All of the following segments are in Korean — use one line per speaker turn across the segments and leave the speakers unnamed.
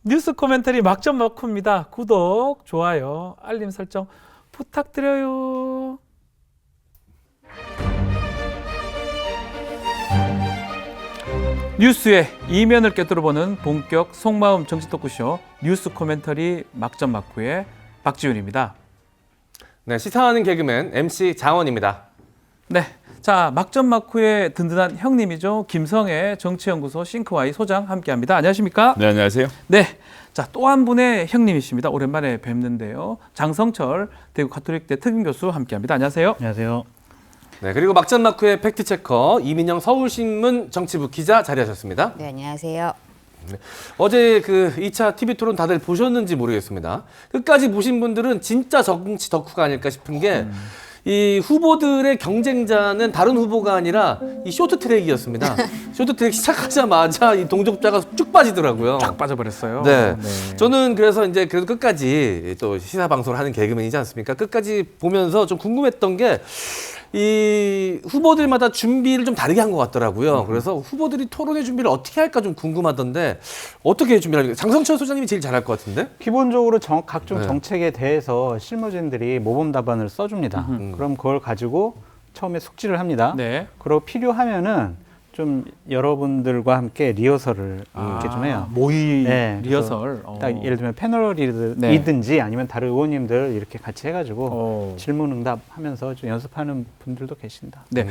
뉴스 코멘터리 막점 막후입니다. 구독, 좋아요, 알림 설정 부탁드려요. 뉴스의 이면을 꿰뚫어보는 본격 속마음 정치 토크쇼 뉴스 코멘터리 막점 막후의 박지훈입니다.
네, 시사하는 개그맨 MC 장원입니다.
네, 자 막점 막후의 든든한 형님이죠. 김성애 정치연구소 싱크와이 소장 함께합니다. 안녕하십니까?
네, 안녕하세요.
네, 자 또 한 분의 형님이십니다. 오랜만에 뵙는데요. 장성철 대구 가톨릭대 특임교수 함께합니다. 안녕하세요.
안녕하세요.
네, 그리고 막장막후의 팩트체커 이민영 서울신문 정치부 기자 자리하셨습니다.
네, 안녕하세요.
어제 그 2차 TV 토론 다들 보셨는지 모르겠습니다. 끝까지 보신 분들은 진짜 정치 덕후가 아닐까 싶은 게 이 후보들의 경쟁자는 다른 후보가 아니라 이 쇼트트랙이었습니다. 쇼트트랙 시작하자마자 이 동족자가 쭉 빠지더라고요.
쫙 빠져버렸어요.
네. 저는 그래서 이제 그래도 끝까지 또 시사 방송을 하는 개그맨이지 않습니까? 끝까지 보면서 좀 궁금했던 게 이 후보들마다 준비를 좀 다르게 한 것 같더라고요. 그래서 후보들이 토론회 준비를 어떻게 할까 좀 궁금하던데 어떻게 준비를 할까? 장성철 소장님이 제일 잘할 것 같은데?
기본적으로 각종
네.
정책에 대해서 실무진들이 모범 답안을 써줍니다. 그럼 그걸 가지고 처음에 숙지를 합니다.
네.
그리고 필요하면은 좀 여러분들과 함께 리허설을 이렇게 좀 해요.
모의
네,
리허설.
딱 예를 들면 패널이든지 아니면 다른 의원님들 이렇게 같이 해가지고 질문응답 하면서 좀 연습하는 분들도 계신다.
네.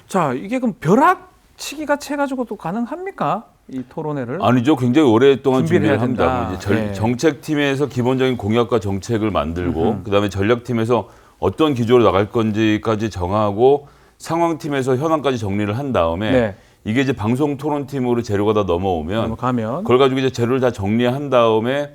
자, 이게 그럼 벼락치기가 채가지고 또 가능합니까? 이 토론회를?
아니죠. 굉장히 오랫동안
준비를 해야
준비를 합니다.
된다.
이제
네.
정책팀에서 기본적인 공약과 정책을 만들고 그다음에 전략팀에서 어떤 기조로 나갈 건지까지 정하고 상황팀에서 현황까지 정리를 한 다음에
네.
이게 이제 방송 토론팀으로 재료가 다 넘어오면
넘어가면
그걸 가지고 이제 재료를 다 정리한 다음에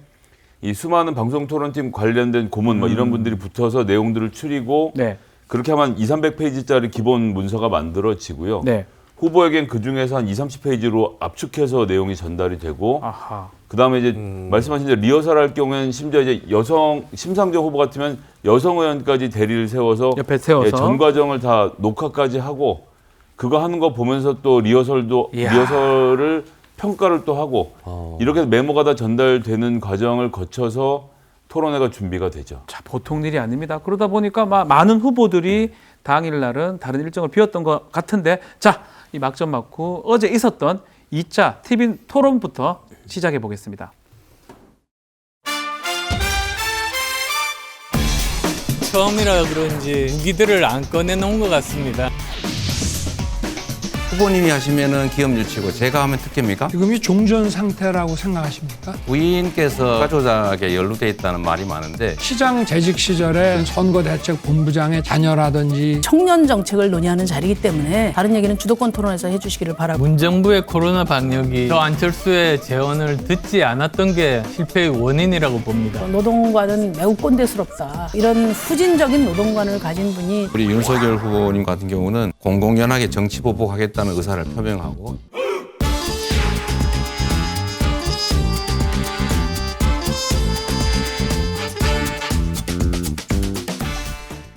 이 수많은 방송 토론팀 관련된 고문 뭐 이런 분들이 붙어서 내용들을 추리고
네.
그렇게 하면 200~300페이지짜리 기본 문서가 만들어지고요.
네.
후보에겐 그중에서 한 20~30페이지로 압축해서 내용이 전달이 되고
아하.
그다음에 이제 말씀하신 대로 리허설 할 경우에는 심지어 이제 여성 심상정 후보 같으면 여성 의원까지 대리를 세워서
옆에 세워서.
예, 전 과정을 다 녹화까지 하고 그거 하는 거 보면서 또 리허설을 평가를 또 하고 이렇게 메모가 다 전달되는 과정을 거쳐서 토론회가 준비가 되죠.
자, 보통 일이 아닙니다. 그러다 보니까 많은 후보들이 당일날은 다른 일정을 비웠던 것 같은데 자, 이 막점 막후 어제 있었던 2차 TV 토론부터 시작해 보겠습니다.
처음이라 그런지 무기들을 안 꺼내놓은 것 같습니다.
후보님이 하시면은 기업유치고 제가 하면 특혜입니까?
지금이 종전 상태라고 생각하십니까?
부인께서 조작에 연루돼 있다는 말이 많은데
시장 재직 시절에 선거대책본부장의 자녀라든지
청년 정책을 논의하는 자리이기 때문에 다른 얘기는 주도권 토론에서 해주시기를 바라고.
문정부의 코로나 방역이 저 안철수의 제언을 듣지 않았던 게 실패의 원인이라고 봅니다.
노동관은 매우 꼰대스럽다. 이런 후진적인 노동관을 가진 분이
우리 윤석열 후보님 같은 경우는 공공연하게 정치 보복하겠다는 의사를 표명하고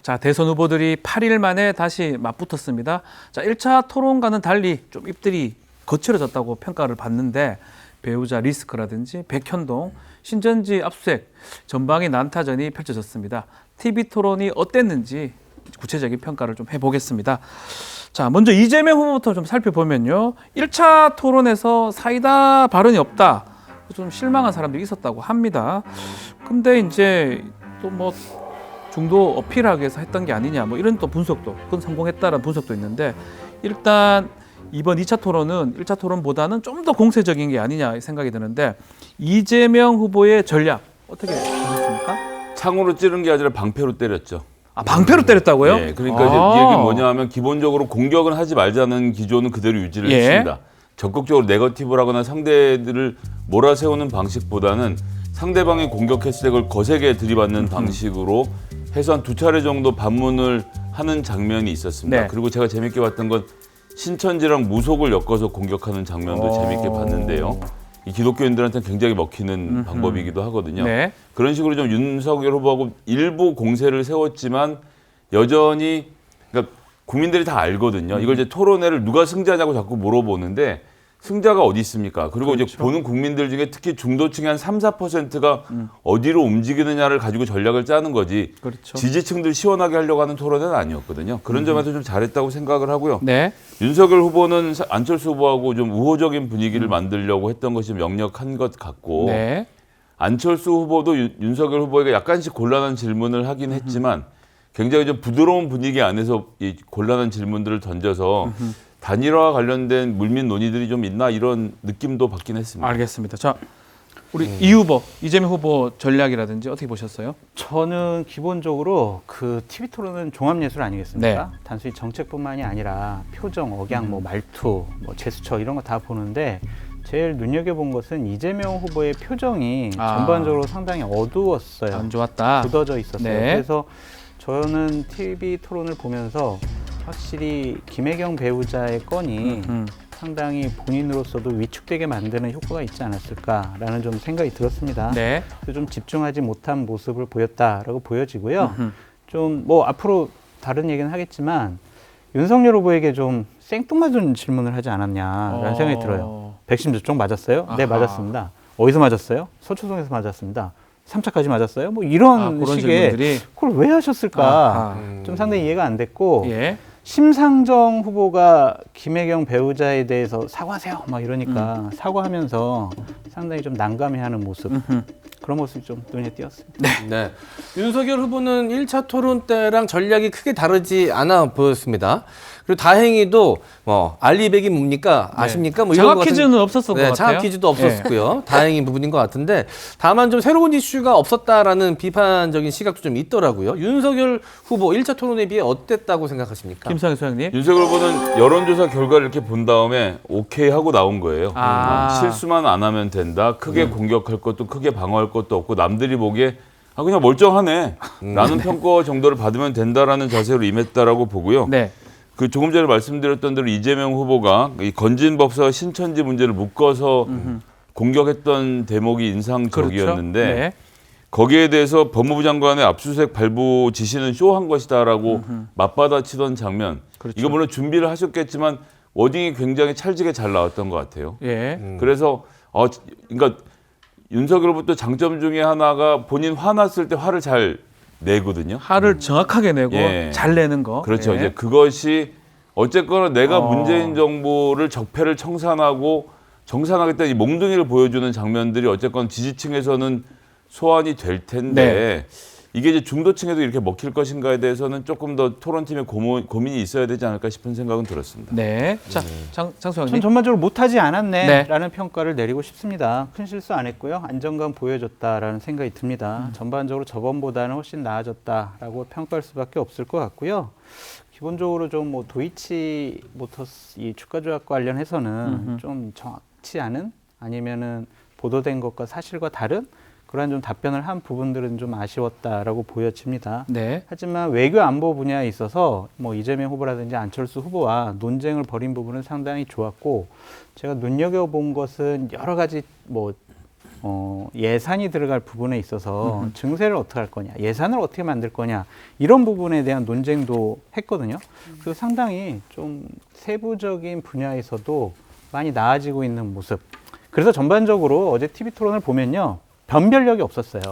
자, 대선 후보들이 8일 만에 다시 맞붙었습니다. 자, 1차 토론과는 달리 좀 입들이 거칠어졌다고 평가를 받는데 배우자 리스크라든지 백현동, 신전지 압수수색 전방의 난타전이 펼쳐졌습니다. TV 토론이 어땠는지 구체적인 평가를 좀 해보겠습니다. 자, 먼저 이재명 후보부터 좀 살펴보면요. 1차 토론에서 사이다 발언이 없다. 좀 실망한 사람들이 있었다고 합니다. 근데 이제 또 뭐 중도 어필하기 위해서 했던 게 아니냐 뭐 이런 또 분석도, 그건 성공했다는 분석도 있는데 일단 이번 2차 토론은 1차 토론보다는 좀 더 공세적인 게 아니냐 생각이 드는데 이재명 후보의 전략 어떻게 보셨습니까?
창으로 찌른 게 아니라 방패로 때렸죠.
아, 방패로 때렸다고요?
예, 그러니까 이제 이 얘기 뭐냐 하면 기본적으로 공격은 하지 말자는 기조는 그대로 유지를 했습니다. 적극적으로 네거티브를 하거나 상대들을 몰아세우는 방식보다는 상대방이 공격했을 때 그걸 거세게 들이받는 방식으로 해서 한 2차례 정도 반문을 하는 장면이 있었습니다.
네.
그리고 제가 재밌게 봤던 건 신천지랑 무속을 엮어서 공격하는 장면도 재밌게 봤는데요. 이 기독교인들한테는 굉장히 먹히는 방법이기도 하거든요.
네.
그런 식으로 좀 윤석열 후보하고 일부 공세를 세웠지만 여전히 그러니까 국민들이 다 알거든요. 이걸 이제 토론회를 누가 승자냐고 자꾸 물어보는데 승자가 어디 있습니까? 그리고
그렇죠.
이제 보는 국민들 중에 특히 중도층의 한 3, 4%가 어디로 움직이느냐를 가지고 전략을 짜는 거지.
그렇죠.
지지층들 시원하게 하려고 하는 토론은 아니었거든요. 그런 점에서 좀 잘했다고 생각을 하고요.
네.
윤석열 후보는 안철수 후보하고 좀 우호적인 분위기를 만들려고 했던 것이 좀 역력한 것 같고
네.
안철수 후보도 윤석열 후보에게 약간씩 곤란한 질문을 하긴 했지만 굉장히 좀 부드러운 분위기 안에서 이 곤란한 질문들을 던져서 단일화와 관련된 물밑 논의들이 좀 있나 이런 느낌도 받긴 했습니다.
알겠습니다. 자, 우리 이 후보, 이재명 후보 전략이라든지 어떻게 보셨어요?
저는 기본적으로 그 TV 토론은 종합예술 아니겠습니까?
네.
단순히 정책뿐만이 아니라 표정, 억양, 뭐 말투, 뭐 제스처 이런 거 다 보는데 제일 눈여겨본 것은 이재명 후보의 표정이 전반적으로 상당히 어두웠어요.
안 좋았다.
굳어져 있었어요.
네.
그래서 저는 TV 토론을 보면서 확실히 김혜경 배우자의 건이 상당히 본인으로서도 위축되게 만드는 효과가 있지 않았을까라는 좀 생각이 들었습니다.
네.
좀 집중하지 못한 모습을 보였다라고 보여지고요. 좀 뭐 앞으로 다른 얘기는 하겠지만 윤석열 후보에게 좀 생뚱맞은 질문을 하지 않았냐라는 생각이 들어요. 백신 접종 맞았어요? 네,
아하.
맞았습니다. 어디서 맞았어요? 서초동에서 맞았습니다. 3차까지 맞았어요? 뭐 이런
그런
식의
질문들이.
그걸 왜 하셨을까?
아하.
좀 상당히 이해가 안 됐고
예.
심상정 후보가 김혜경 배우자에 대해서 사과하세요 막 이러니까 사과하면서 상당히 좀 난감해하는 모습 그런 모습이 좀 눈에 띄었습니다.
네. 윤석열 후보는 1차 토론 때랑 전략이 크게 다르지 않아 보였습니다. 그리고 다행히도 뭐 알리백이 뭡니까 아십니까? 뭐 이런
장학
것 같은-
퀴즈는 없었을 것
네,
같아요.
장학 퀴즈도 없었고요. 다행인 부분인 것 같은데 다만 좀 새로운 이슈가 없었다라는 비판적인 시각도 좀 있더라고요. 윤석열 후보 1차 토론에 비해 어땠다고 생각하십니까?
김상희 소장님.
윤석열 후보는 여론조사 결과를 이렇게 본 다음에 오케이 하고 나온 거예요. 실수만 안 하면 된다. 크게 공격할 것도 크게 방어할 것도 없고 남들이 보기에 그냥 멀쩡하네. 라는 평가 정도를 받으면 된다라는 자세로 임했다라고 보고요.
네.
그 조금 전에 말씀드렸던 대로 이재명 후보가 이 건진법사와 신천지 문제를 묶어서 공격했던 대목이 인상적이었는데
그렇죠. 네.
거기에 대해서 법무부 장관의 압수수색 발부 지시는 쇼한 것이다라고 맞받아치던 장면.
그렇죠.
이거 물론 준비를 하셨겠지만 워딩이 굉장히 찰지게 잘 나왔던 것 같아요.
예.
그래서 그러니까 윤석열 후보 장점 중에 하나가 본인 화났을 때 화를 잘 내거든요.
화를 정확하게 내고
예.
잘 내는 거.
그렇죠.
예.
이제 그것이 어쨌거나 내가 문재인 정부를 적폐를 청산하고 정산하겠다는 이 몽둥이를 보여주는 장면들이 어쨌건 지지층에서는 소환이 될 텐데 이게 이제 중도층에도 이렇게 먹힐 것인가에 대해서는 조금 더 토론팀의 고민이 있어야 되지 않을까 싶은 생각은 들었습니다.
네. 자, 장
전
소장님.
전반적으로 못하지 않았네라는
네.
평가를 내리고 싶습니다. 큰 실수 안 했고요. 안정감 보여줬다라는 생각이 듭니다. 전반적으로 저번보다는 훨씬 나아졌다라고 평가할 수밖에 없을 것 같고요. 기본적으로 좀 뭐 도이치 모터스 이 주가 조작 관련해서는 좀 정확치 않은 아니면은 보도된 것과 사실과 다른 그러한 좀 답변을 한 부분들은 좀 아쉬웠다라고 보여집니다.
네.
하지만 외교 안보 분야에 있어서 뭐 이재명 후보라든지 안철수 후보와 논쟁을 벌인 부분은 상당히 좋았고 제가 눈여겨본 것은 여러 가지 뭐 예산이 들어갈 부분에 있어서 증세를 어떻게 할 거냐, 예산을 어떻게 만들 거냐 이런 부분에 대한 논쟁도 했거든요. 그리고 상당히 좀 세부적인 분야에서도 많이 나아지고 있는 모습. 그래서 전반적으로 어제 TV 토론을 보면요. 변별력이 없었어요.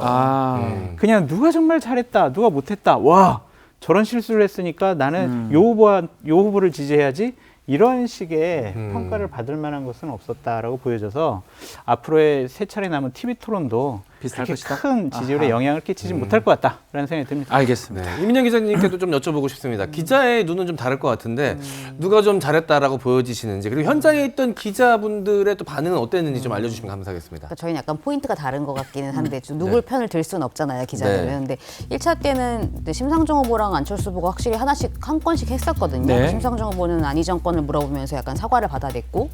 그냥 누가 정말 잘했다, 누가 못했다. 와, 저런 실수를 했으니까 나는 요 후보를 지지해야지. 이런 식의 평가를 받을 만한 것은 없었다라고 보여져서 앞으로의 세 차례 남은 TV 토론도
비슷할
그렇게
것이다?
큰 지지율에 영향을 끼치지 못할 것 같다라는 생각이 듭니다.
알겠습니다.
네. 이민영 기자님께도 좀 여쭤보고 싶습니다. 기자의 눈은 좀 다를 것 같은데 누가 좀 잘했다라고 보여지시는지 그리고 현장에 있던 기자분들의 또 반응은 어땠는지 좀 알려주시면 감사하겠습니다.
그러니까 저희는 약간 포인트가 다른 것 같기는 한데 누굴 편을 들 수는 없잖아요, 기자들은.
네.
근데 1차 때는 심상정 후보랑 안철수 후보가 확실히 하나씩 한 건씩 했었거든요.
네.
심상정 후보는 안희 정권을 물어보면서 약간 사과를 받아냈고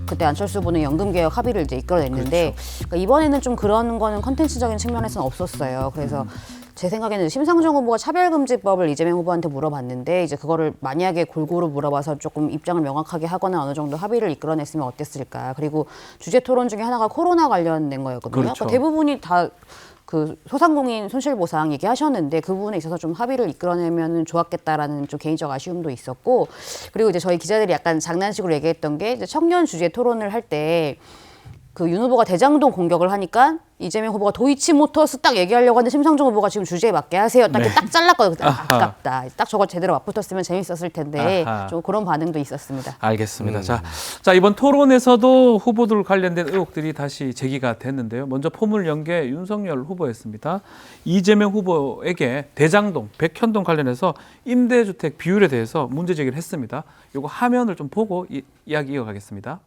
그때 안철수 후보는 연금개혁 합의를 이제 이끌어냈는데 그러니까 이번에는 좀 그런 거는 컨텐츠적인 측면에서는 없었어요. 그래서 제 생각에는 심상정 후보가 차별금지법을 이재명 후보한테 물어봤는데 이제 그거를 만약에 골고루 물어봐서 조금 입장을 명확하게 하거나 어느 정도 합의를 이끌어냈으면 어땠을까. 그리고 주제 토론 중에 하나가 코로나 관련된 거였거든요.
그렇죠.
그러니까 대부분이 다 그 소상공인 손실보상 얘기하셨는데 그 부분에 있어서 좀 합의를 이끌어내면 좋았겠다라는 좀 개인적 아쉬움도 있었고, 그리고 이제 저희 기자들이 약간 장난식으로 얘기했던 게 이제 청년 주제 토론을 할 때 그 윤 후보가 대장동 공격을 하니까 이재명 후보가 도이치모터스 딱 얘기하려고 하는데 심상정 후보가 지금 주제에 맞게 하세요. 딱 잘랐거든요. 아깝다. 딱 저거 제대로 맞붙었으면 재밌었을 텐데
아하.
좀 그런 반응도 있었습니다.
알겠습니다. 자, 이번 토론에서도 후보들 관련된 의혹들이 다시 제기가 됐는데요. 먼저 포문을 연 게 윤석열 후보였습니다. 이재명 후보에게 대장동, 백현동 관련해서 임대주택 비율에 대해서 문제 제기를 했습니다. 이거 화면을 좀 보고 이야기 이어가겠습니다.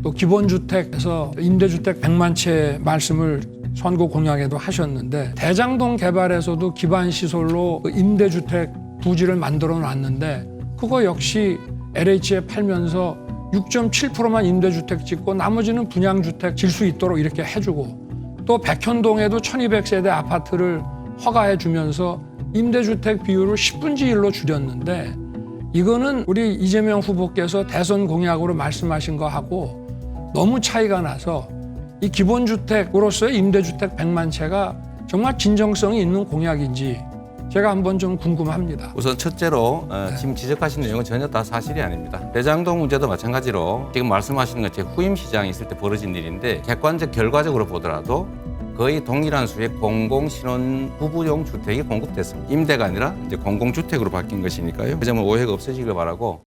또 기본주택에서 임대주택 100만 채 말씀을 선거 공약에도 하셨는데 대장동 개발에서도 기반 시설로 임대주택 부지를 만들어 놨는데 그거 역시 LH에 팔면서 6.7%만 임대주택 짓고 나머지는 분양주택 질 수 있도록 이렇게 해주고, 또 백현동에도 1200세대 아파트를 허가해 주면서 임대주택 비율을 10분의 1로 줄였는데, 이거는 우리 이재명 후보께서 대선 공약으로 말씀하신 거하고 너무 차이가 나서 이 기본주택으로서의 임대주택 100만 채가 정말 진정성이 있는 공약인지 제가 한번 좀 궁금합니다.
우선 첫째로 지금 지적하신 내용은 전혀 다 사실이 아닙니다. 대장동 문제도 마찬가지로 지금 말씀하시는 건 제 후임 시장이 있을 때 벌어진 일인데, 객관적 결과적으로 보더라도 거의 동일한 수의 공공신혼 부부용 주택이 공급됐습니다. 임대가 아니라 이제 공공주택으로 바뀐 것이니까요. 그 점은 오해가 없으시길 바라고.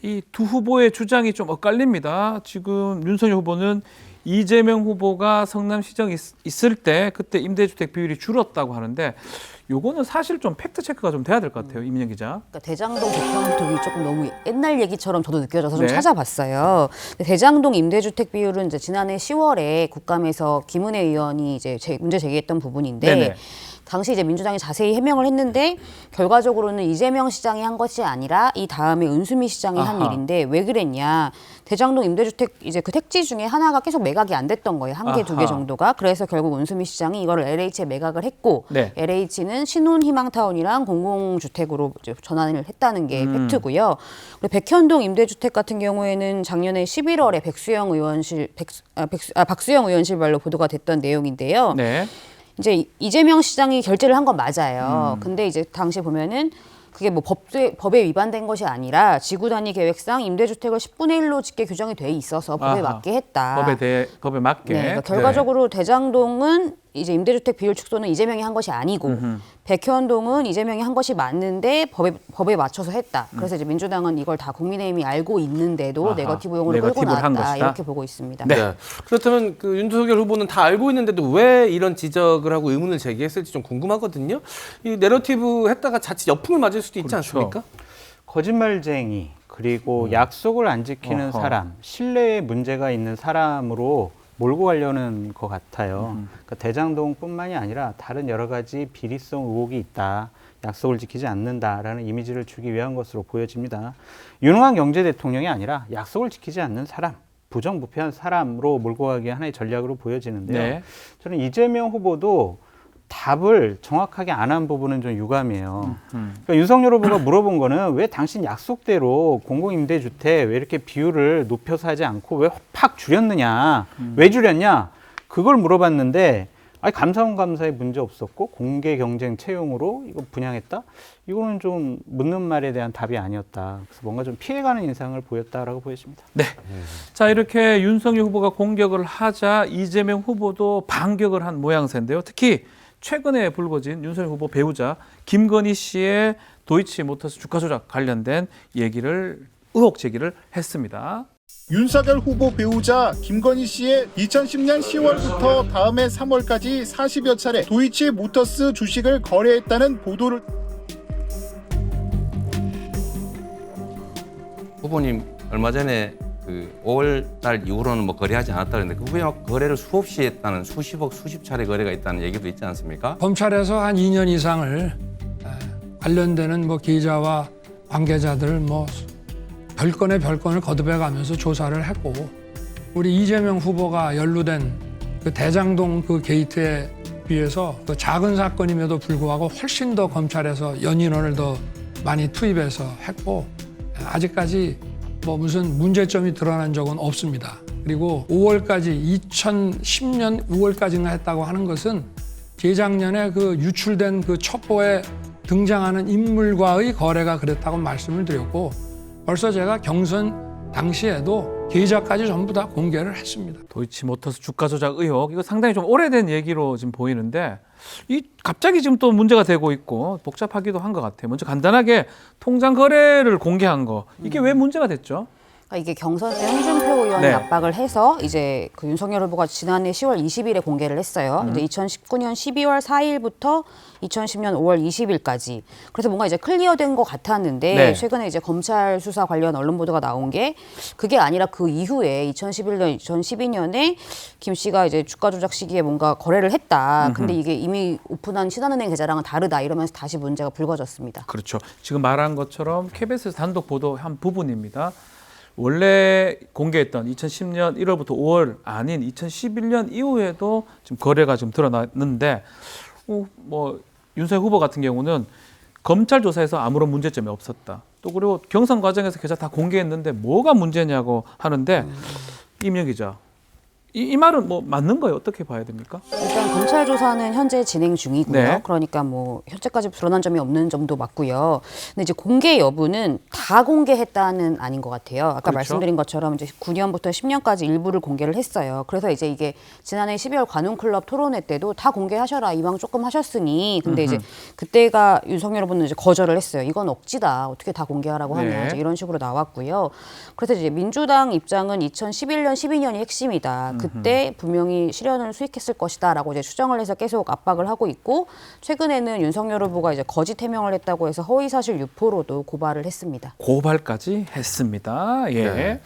이 두 후보의 주장이 좀 엇갈립니다. 지금 윤석열 후보는 이재명 후보가 성남시장에 있을 때 그때 임대주택 비율이 줄었다고 하는데, 요거는 사실 좀 팩트 체크가 좀 돼야 될 것 같아요. 이민영 기자.
그러니까 대장동 백현동이 조금 너무 옛날 얘기처럼 저도 느껴져서 좀
네.
찾아봤어요. 대장동 임대주택 비율은 이제 지난해 10월에 국감에서 김은혜 의원이 이제 문제 제기했던 부분인데,
네네.
당시 이제 민주당이 자세히 해명을 했는데 결과적으로는 이재명 시장이 한 것이 아니라 이 다음에 은수미 시장이 한
아하.
일인데, 왜 그랬냐? 대장동 임대주택 이제 그 택지 중에 하나가 계속 매각이 안 됐던 거예요. 한 개, 두 개
아하.
정도가. 그래서 결국 은수미 시장이 이거를 LH에 매각을 했고,
네.
LH는 신혼희망타운이랑 공공주택으로 이제 전환을 했다는 게 팩트고요. 그리고 백현동 임대주택 같은 경우에는 작년에 11월에 박수영 의원실 말로 보도가 됐던 내용인데요.
네.
이제 이재명 시장이 결재를 한 건 맞아요. 근데 이제 당시 보면은 그게 뭐 법에 위반된 것이 아니라 지구 단위 계획상 임대주택을 10분의 1로 짓게 규정이 돼 있어서 법에
아하.
맞게 했다.
법에 맞게.
네, 그러니까 결과적으로 대장동은 이제 임대주택 비율 축소는 이재명이 한 것이 아니고, 백현동은 이재명이 한 것이 맞는데 법에 맞춰서 했다. 그래서 이제 민주당은 이걸 다 국민의힘이 알고 있는데도
아하.
네거티브 용어를 끌고
네거티브를 한
나왔다.
것이다.
이렇게 보고 있습니다.
네. 그렇다면 그 윤석열 후보는 다 알고 있는데도 왜 이런 지적을 하고 의문을 제기했을지 좀 궁금하거든요. 이 내러티브 했다가 자칫 역풍을 맞을 수도 있지
그렇죠.
않습니까?
거짓말쟁이, 그리고 약속을 안 지키는
어허.
사람, 신뢰에 문제가 있는 사람으로 몰고 가려는 것 같아요. 그러니까 대장동뿐만이 아니라 다른 여러 가지 비리성 의혹이 있다, 약속을 지키지 않는다라는 이미지를 주기 위한 것으로 보여집니다. 유능한 경제 대통령이 아니라 약속을 지키지 않는 사람, 부정부패한 사람으로 몰고 가기 하나의 전략으로 보여지는데요.
네.
저는 이재명 후보도 답을 정확하게 안 한 부분은 좀 유감이에요. 그러니까 윤석열 후보가 물어본 거는 왜 당신 약속대로 공공임대주택 왜 이렇게 비율을 높여서 하지 않고 왜 팍 줄였느냐, 왜 줄였냐, 그걸 물어봤는데, 아니 감사원 감사에 문제 없었고 공개 경쟁 채용으로 이거 분양했다? 이거는 좀 묻는 말에 대한 답이 아니었다. 그래서 뭔가 좀 피해가는 인상을 보였다라고 보여집니다.
네. 자, 이렇게 윤석열 후보가 공격을 하자 이재명 후보도 반격을 한 모양새인데요. 특히 최근에 불거진 윤석열 후보 배우자 김건희 씨의 도이치모터스 주가 조작 관련된 의혹 제기를 했습니다.
윤석열 후보 배우자 김건희 씨의 2010년 10월부터 다음해 3월까지 40여 차례 도이치모터스 주식을 거래했다는 보도를.
후보님 얼마 전에 그 5월 달 이후로는 뭐 거래하지 않았다 그랬는데 그 후에 막 거래를 수없이 했다는 수십억 수십 차례 거래가 있다는 얘기도 있지 않습니까?
검찰에서 한 2년 이상을 관련되는 뭐 기자와 관계자들 뭐 별건을 거듭해 가면서 조사를 했고, 우리 이재명 후보가 연루된 그 대장동 그 게이트에 비해서 그 작은 사건임에도 불구하고 훨씬 더 검찰에서 연인원을 더 많이 투입해서 했고, 아직까지 뭐 무슨 문제점이 드러난 적은 없습니다. 그리고 5월까지 2010년 5월까지인가 했다고 하는 것은 재작년에 그 유출된 그 첩보에 등장하는 인물과의 거래가 그랬다고 말씀을 드렸고 벌써 제가 경선 당시에도 계좌까지 전부 다 공개를 했습니다.
도이치모터스 주가 조작 의혹 이거 상당히 좀 오래된 얘기로 지금 보이는데 이 갑자기 지금 또 문제가 되고 있고 복잡하기도 한 것 같아요. 먼저 간단하게 통장 거래를 공개한 거 이게 왜 문제가 됐죠?
그러니까 이게 경선 때 홍준표 의원이
네.
압박을 해서 이제 그 윤석열 후보가 지난해 10월 20일에 공개를 했어요. 이제 2019년 12월 4일부터 2010년 5월 20일까지. 그래서 뭔가 이제 클리어된 것 같았는데
네.
최근에 이제 검찰 수사 관련 언론 보도가 나온 게 그게 아니라 그 이후에 2011년, 2012년에 김 씨가 이제 주가 조작 시기에 뭔가 거래를 했다. 근데 이게 이미 오픈한 신한은행 계좌랑은 다르다 이러면서 다시 문제가 불거졌습니다.
그렇죠. 지금 말한 것처럼 KBS 단독 보도한 부분입니다. 원래 공개했던 2010년 1월부터 5월 아닌 2011년 이후에도 지금 거래가 좀 드러났는데 뭐 윤석열 후보 같은 경우는 검찰 조사에서 아무런 문제점이 없었다. 또 그리고 경선 과정에서 계좌 다 공개했는데 뭐가 문제냐고 하는데 이민영 기자. 이 말은 뭐 맞는 거예요? 어떻게 봐야 됩니까?
일단 검찰 조사는 현재 진행 중이고요.
네.
그러니까 뭐 현재까지 드러난 점이 없는 점도 맞고요. 근데 이제 공개 여부는 다 공개했다는 아닌 것 같아요. 아까
그렇죠.
말씀드린 것처럼 이제 9년부터 10년까지 일부를 공개를 했어요. 그래서 이제 이게 지난해 12월 관훈클럽 토론회 때도 다 공개하셔라 이왕 조금 하셨으니. 근데 이제 그때가 윤석열 후보는 이제 거절을 했어요. 이건 억지다. 어떻게 다 공개하라고 하냐.
네.
이제 이런 식으로 나왔고요. 그래서 이제 민주당 입장은 2011년, 12년이 핵심이다. 그때 분명히 실현을 수익했을 것이다라고 이제 추정을 해서 계속 압박을 하고 있고 최근에는 윤석열 후보가 이제 거짓 해명을 했다고 해서 허위사실 유포로도 고발을 했습니다.
고발까지 했습니다. 예.
네.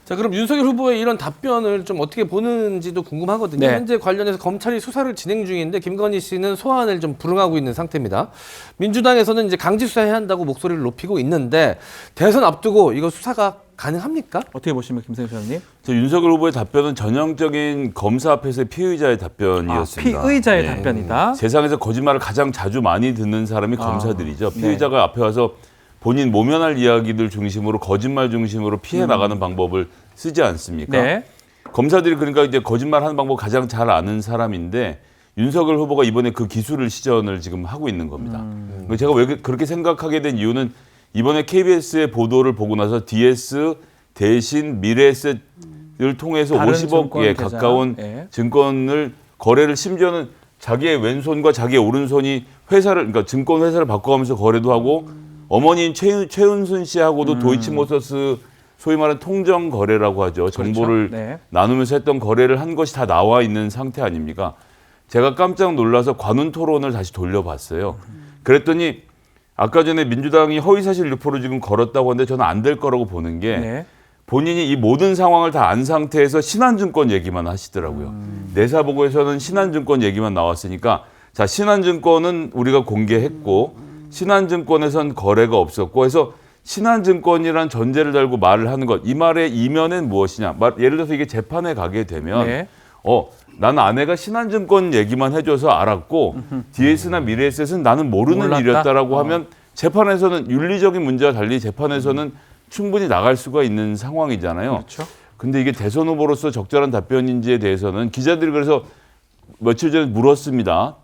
자, 그럼 윤석열 후보의 이런 답변을 좀 어떻게 보는지도 궁금하거든요.
네.
현재 관련해서 검찰이 수사를 진행 중인데 김건희 씨는 소환을 좀 불응하고 있는 상태입니다. 민주당에서는 이제 강제 수사해야 한다고 목소리를 높이고 있는데 대선 앞두고 이거 수사가 가능합니까?
어떻게 보십니까, 김성현 소장님?
저 윤석열 후보의 답변은 전형적인 검사 앞에서의 피의자의 답변이었습니다.
피의자의
네.
답변이다.
세상에서 거짓말을 가장 자주 많이 듣는 사람이 검사들이죠. 피의자가 앞에 와서 본인 모면할 이야기들 중심으로 거짓말 중심으로 피해 나가는 방법을 쓰지 않습니까?
네.
검사들이 그러니까 이제 거짓말하는 방법 가장 잘 아는 사람인데 윤석열 후보가 이번에 그 기술을 시전을 지금 하고 있는 겁니다. 제가 왜 그렇게 생각하게 된 이유는 이번에 KBS의 보도를 보고 나서 DS 대신 미래에셋을 통해서
다른
50억에
증권 계좌.
가까운
예.
증권을 거래를 심지어는 자기의 왼손과 자기의 오른손이 회사를 그러니까 증권 회사를 바꿔가면서 거래도 하고 어머니인 최은순 씨하고도 도이치모터스 소위 말하는 통정 거래라고 하죠. 정보를
네.
나누면서 했던 거래를 한 것이 다 나와 있는 상태 아닙니까? 제가 깜짝 놀라서 관훈 토론을 다시 돌려봤어요. 그랬더니 아까 전에 민주당이 허위사실 유포를 지금 걸었다고 하는데 저는 안 될 거라고 보는 게
네.
본인이 이 모든 상황을 다 안 상태에서 신한증권 얘기만 하시더라고요. 내사보고에서는 신한증권 얘기만 나왔으니까 자 신한증권은 우리가 공개했고 신한증권에선 거래가 없었고 해서 신한증권이란 전제를 달고 말을 하는 것. 이 말의 이면은 무엇이냐. 예를 들어서 이게 재판에 가게 되면
네.
나는 아내가 신한증권 얘기만 해줘서 알았고 DS나 미래에셋은 나는 모르는
몰랐다?
일이었다라고 하면 재판에서는 윤리적인 문제와 달리 재판에서는 충분히 나갈 수가 있는 상황이잖아요.
그렇죠.
근데 이게 대선 후보로서 적절한 답변인지에 대해서는 기자들이 그래서 며칠 전에 물었습니다.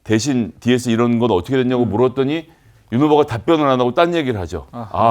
대신 DS 이런 건 어떻게 됐냐고 물었더니 윤 후보가 답변을 안 하고 딴 얘기를 하죠.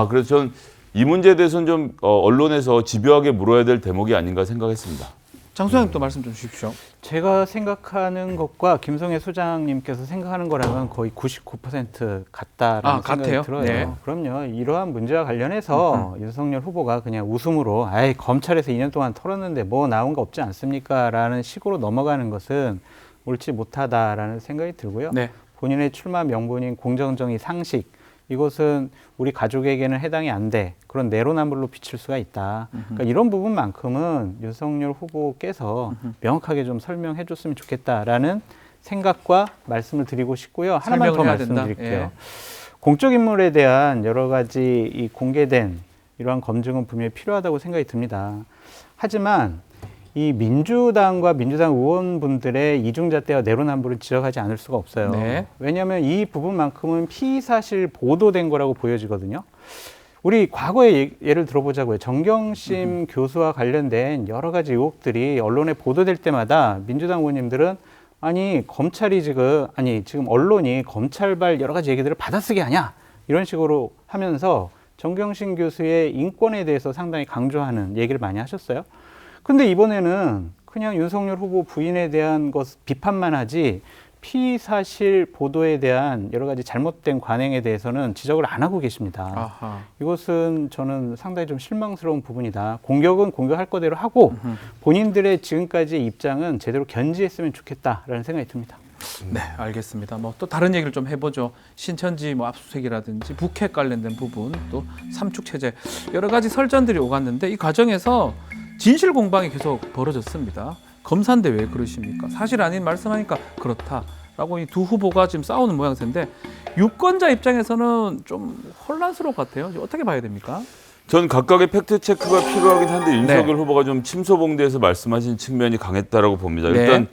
그래서 저는 이 문제에 대해서는 좀 언론에서 집요하게 물어야 될 대목이 아닌가 생각했습니다.
장 소장님 또 말씀 좀 주십시오.
제가 생각하는 것과 김성애 소장님께서 생각하는 거랑은 거의 99% 같다라는 생각이
같아요?
들어요.
네.
그럼요. 이러한 문제와 관련해서 윤석열 후보가 그냥 웃음으로 아이 검찰에서 2년 동안 털었는데 뭐 나온 거 없지 않습니까? 라는 식으로 넘어가는 것은 옳지 못하다라는 생각이 들고요.
네.
본인의 출마 명분인 공정정의 상식 이것은 우리 가족에게는 해당이 안 돼. 그런 내로남불로 비칠 수가 있다. 그러니까 이런 부분만큼은 윤석열 후보께서 명확하게 좀 설명해 줬으면 좋겠다라는 생각과 말씀을 드리고 싶고요. 하나만 더
설명을 해야 된다.
말씀드릴게요.
예.
공적 인물에 대한 여러 가지 이 공개된 이러한 검증은 분명히 필요하다고 생각이 듭니다. 하지만 이 민주당과 민주당 의원분들의 이중잣대와 내로남불을 지적하지 않을 수가 없어요.
네.
왜냐하면 이 부분만큼은 피의사실 보도된 거라고 보여지거든요. 우리 과거의 예를 들어보자고요. 정경심 교수와 관련된 여러 가지 의혹들이 언론에 보도될 때마다 민주당 의원님들은 아니 검찰이 지금 언론이 검찰발 여러 가지 얘기들을 받아쓰게 하냐 이런 식으로 하면서 정경심 교수의 인권에 대해서 상당히 강조하는 얘기를 많이 하셨어요. 근데 이번에는 그냥 윤석열 후보 부인에 대한 것 비판만 하지 피사실 보도에 대한 여러 가지 잘못된 관행에 대해서는 지적을 안 하고 계십니다.
아하.
이것은 저는 상당히 좀 실망스러운 부분이다. 공격은 공격할 거대로 하고 본인들의 지금까지의 입장은 제대로 견지했으면 좋겠다라는 생각이 듭니다.
네, 알겠습니다. 뭐 또 다른 얘기를 좀 해보죠. 신천지 뭐 압수수색이라든지 북핵 관련된 부분, 또 삼축 체제 여러 가지 설전들이 오갔는데 이 과정에서 진실 공방이 계속 벌어졌습니다. 검사인데 왜 그러십니까? 사실 아닌 말씀하니까 그렇다라고 이 두 후보가 지금 싸우는 모양새인데 유권자 입장에서는 좀 혼란스러울 것 같아요. 어떻게 봐야 됩니까?
전 각각의 팩트 체크가 필요하긴 한데 윤석열 후보가 좀 침소봉대에서 말씀하신 측면이 강했다라고 봅니다.
네.
일단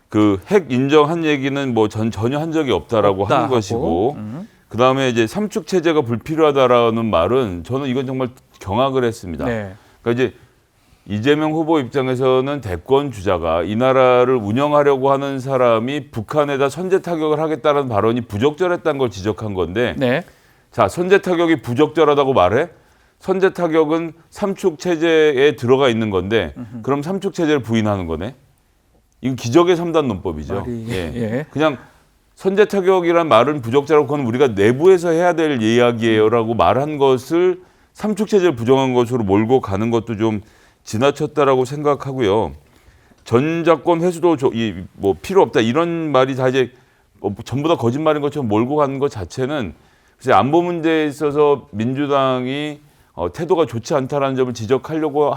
그 핵 인정한 얘기는 뭐 전혀 한 적이 없다라고
없다
하는 것이고
하고.
그 다음에 이제 삼축 체제가 불필요하다라는 말은 저는 이건 정말 경악을 했습니다.
네.
그러니까 이제 이재명 후보 입장에서는 대권 주자가 이 나라를 운영하려고 하는 사람이 북한에다 선제 타격을 하겠다는 발언이 부적절했다는 걸 지적한 건데
네.
자, 선제 타격이 부적절하다고 말해? 선제 타격은 삼축 체제에 들어가 있는 건데 그럼 삼축 체제를 부인하는 거네? 이건 기적의 3단 논법이죠.
예.
그냥 선제 타격이란 말은 부적절하고 그건 우리가 내부에서 해야 될 이야기예요라고 말한 것을 삼축 체제를 부정한 것으로 몰고 가는 것도 좀 지나쳤다라고 생각하고요. 전작권 회수도 뭐 필요 없다 이런 말이 다 이제 전부 다 거짓말인 것처럼 몰고 가는 것 자체는 글쎄 안보 문제에 있어서 민주당이 태도가 좋지 않다라는 점을 지적하려고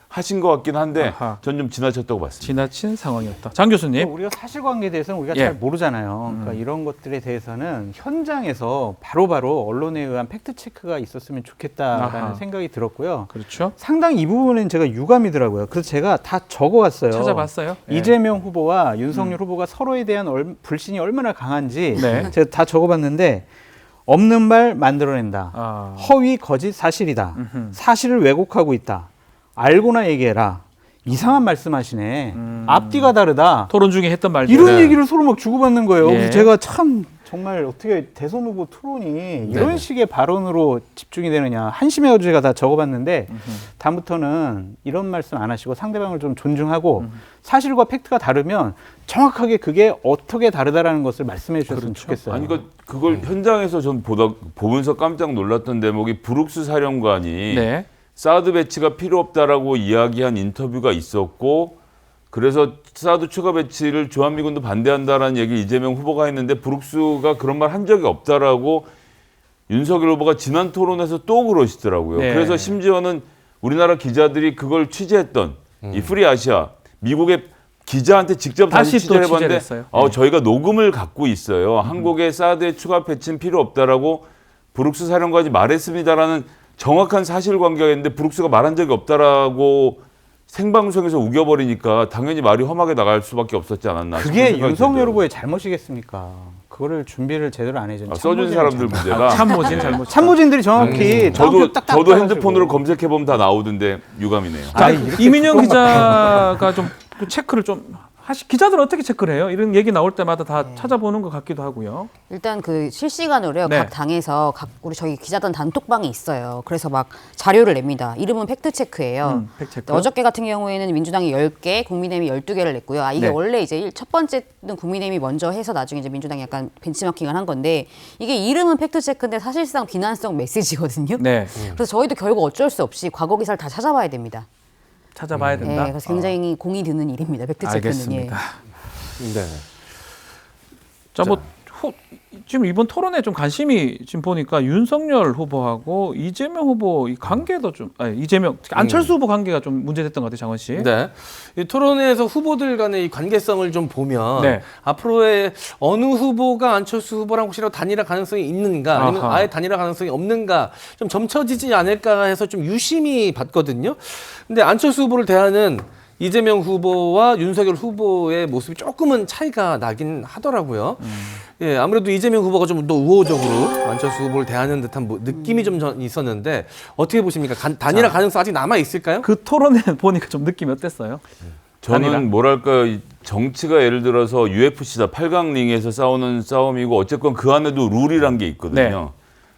하신 것 같긴 한데 전 좀 지나쳤다고 봤습니다.
지나친 상황이었다. 장 교수님.
우리가 사실관계에 대해서는 우리가
예.
잘 모르잖아요. 그러니까 이런 것들에 대해서는 현장에서 바로바로 언론에 의한 팩트체크가 있었으면 좋겠다라는
아하.
생각이 들었고요.
그렇죠.
상당히 이 부분은 제가 유감이더라고요. 그래서 제가 다 적어왔어요.
찾아봤어요. 예.
이재명 후보와 윤석열 후보가 서로에 대한 불신이 얼마나 강한지
네.
제가 다 적어봤는데 없는 말 만들어낸다.
아.
허위 거짓 사실이다. 사실을 왜곡하고 있다. 알고나 얘기해라. 이상한 말씀하시네. 앞뒤가 다르다.
토론 중에 했던 말들.
이런 얘기를 서로 막 주고받는 거예요.
예.
그래서 제가 참 정말 어떻게 대선 후보 토론이 이런 식의 발언으로 집중이 되느냐. 한심해 가지고 제가 다 적어봤는데 다음부터는 이런 말씀 안 하시고 상대방을 좀 존중하고 사실과 팩트가 다르면 정확하게 그게 어떻게 다르다라는 것을 말씀해 주셨으면 좋겠어요.
아니 그걸 현장에서 전 보면서 깜짝 놀랐던 대목이 브룩스 사령관이
네.
사드 배치가 필요 없다라고 이야기한 인터뷰가 있었고 그래서 사드 추가 배치를 주한미군도 반대한다라는 얘기를 이재명 후보가 했는데 브룩스가 그런 말 한 적이 없다라고 윤석열 후보가 지난 토론에서 또 그러시더라고요.
네.
그래서 심지어는 우리나라 기자들이 그걸 취재했던 이 프리아시아 미국의 기자한테 직접 다시
다시 또
취재를 해봤는데
취재를 했어요.
저희가 녹음을 갖고 있어요. 한국의 사드의 추가 배치는 필요 없다라고 브룩스 사령관이 말했습니다라는 정확한 사실관계가 있는데 브룩스가 말한 적이 없다라고 생방송에서 우겨버리니까 당연히 말이 험하게 나갈 수밖에 없었지 않았나.
그게
싶은 생각이
윤석열
들더라고요.
후보의 잘못이겠습니까? 그거를 준비를 제대로 안 해준
써준 사람들 문제가.
참모진 잘못.
참모진들이 정확히
저도 핸드폰으로 검색해 보면 다 나오던데 유감이네요.
자, 이민영 기자가 좀 그 체크를 좀 기자들 어떻게 체크를 해요? 이런 얘기 나올 때마다 다 찾아보는 것 같기도 하고요.
일단 그 실시간으로요.
네.
각 당에서 우리 저희 기자단 단톡방이 있어요. 그래서 막 자료를 냅니다. 이름은 팩트체크예요.
팩트체크.
어저께 같은 경우에는 민주당이 10개, 국민의힘이 12개를 냈고요. 이게
네.
원래 이제 첫 번째는 국민의힘이 먼저 해서 나중에 이제 민주당이 약간 벤치마킹을 한 건데 이게 이름은 팩트체크인데 사실상 비난성 메시지거든요.
네.
그래서 저희도 결국 어쩔 수 없이 과거 기사를 다 찾아봐야 됩니다.
찾아봐야 된다.
네, 그래서 굉장히 공이 드는 일입니다. 팩트체크는.
알겠습니다.
네.
자, 뭐 지금 이번 토론에 좀 관심이 지금 보니까 윤석열 후보하고 이재명 후보 이 관계도 좀 이재명 안철수 후보 관계가 좀 문제됐던 것 같아요, 장원 씨.
네. 이 토론회에서 후보들 간의 이 관계성을 좀 보면
네.
앞으로의 어느 후보가 안철수 후보랑 혹시라도 단일화 가능성이 있는가 아니면
아하.
아예 단일화 가능성이 없는가 좀 점쳐지지 않을까 해서 좀 유심히 봤거든요. 근데 안철수 후보를 대하는 이재명 후보와 윤석열 후보의 모습이 조금은 차이가 나긴 하더라고요. 예, 아무래도 이재명 후보가 좀 더 우호적으로 안철수 후보를 대하는 듯한 느낌이 좀 있었는데 어떻게 보십니까? 단일화 가능성 아직 남아 있을까요?
그 토론회 보니까 좀 느낌이 어땠어요?
저는 뭐랄까 이 정치가 예를 들어서 UFC다 8강 링에서 싸우는 싸움이고 어쨌건 그 안에도 룰이란 게 있거든요.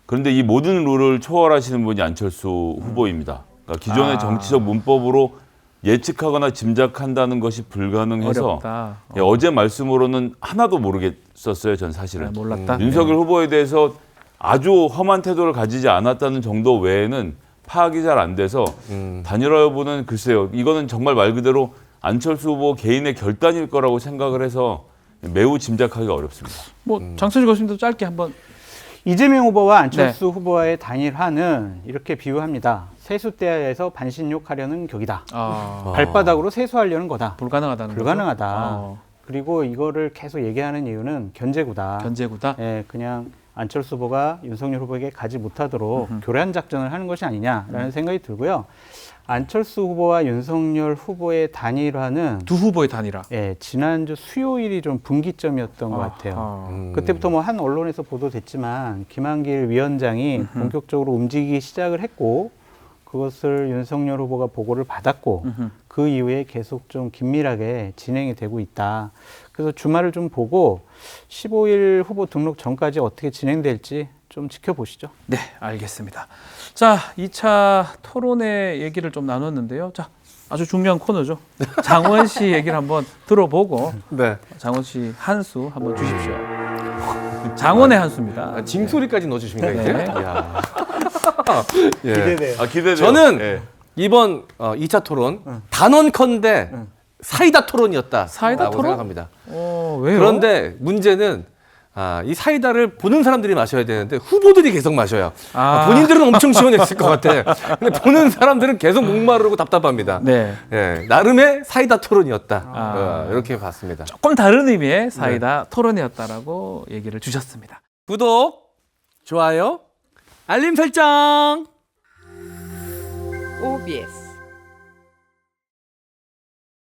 그런데 이 모든 룰을 초월하시는 분이 안철수 후보입니다. 그러니까 기존의 정치적 문법으로 예측하거나 짐작한다는 것이 불가능해서
어렵다.
예, 어제 말씀으로는 하나도 모르겠었어요. 전 사실은.
몰랐다.
윤석열 후보에 대해서 아주 험한 태도를 가지지 않았다는 정도 외에는 파악이 잘 안 돼서 단일화 여부는 글쎄요. 이거는 정말 말 그대로 안철수 후보 개인의 결단일 거라고 생각을 해서 매우 짐작하기가 어렵습니다.
뭐 장철수 교수님도 짧게 한번.
이재명 후보와 안철수 후보와의 단일화는 이렇게 비유합니다. 세수대야에서 반신욕하려는 격이다. 발바닥으로 세수하려는 거다.
불가능하다는
불가능하다. 그리고 이거를 계속 얘기하는 이유는 견제구다.
견제구다.
예, 그냥 안철수 후보가 윤석열 후보에게 가지 못하도록 교란 작전을 하는 것이 아니냐라는 생각이 들고요. 안철수 후보와 윤석열 후보의 단일화는
두 후보의 단일화.
예, 지난주 수요일이 좀 분기점이었던 것 같아요. 그때부터 뭐 한 언론에서 보도됐지만 김한길 위원장이 본격적으로 움직이기 시작을 했고 그것을 윤석열 후보가 보고를 받았고 그 이후에 계속 좀 긴밀하게 진행이 되고 있다. 그래서 주말을 좀 보고 15일 후보 등록 전까지 어떻게 진행될지 좀 지켜보시죠.
네, 알겠습니다. 자, 2차 토론회 얘기를 좀 나눴는데요. 자, 아주 중요한 코너죠. 장원 씨 얘기를 한번 들어보고
네.
장원 씨 한수 한번 주십시오. 장원의 한수입니다.
징소리까지 넣어주십니까 이제?
네.
이야. 예.
기대돼요.
아, 기대돼요.
저는
예.
이번 2차 토론 단언컨대 사이다 토론이었다.
사이다 토론?
생각합니다.
왜요?
그런데 문제는 이 사이다를 보는 사람들이 마셔야 되는데 후보들이 계속 마셔요. 본인들은 엄청 시원했을 것 같아. 근데 보는 사람들은 계속 목마르고 답답합니다.
네.
예, 나름의 사이다 토론이었다. 이렇게 봤습니다.
조금 다른 의미의 사이다 토론이었다라고 얘기를 주셨습니다.
구독, 좋아요, 알림 설정.
OBS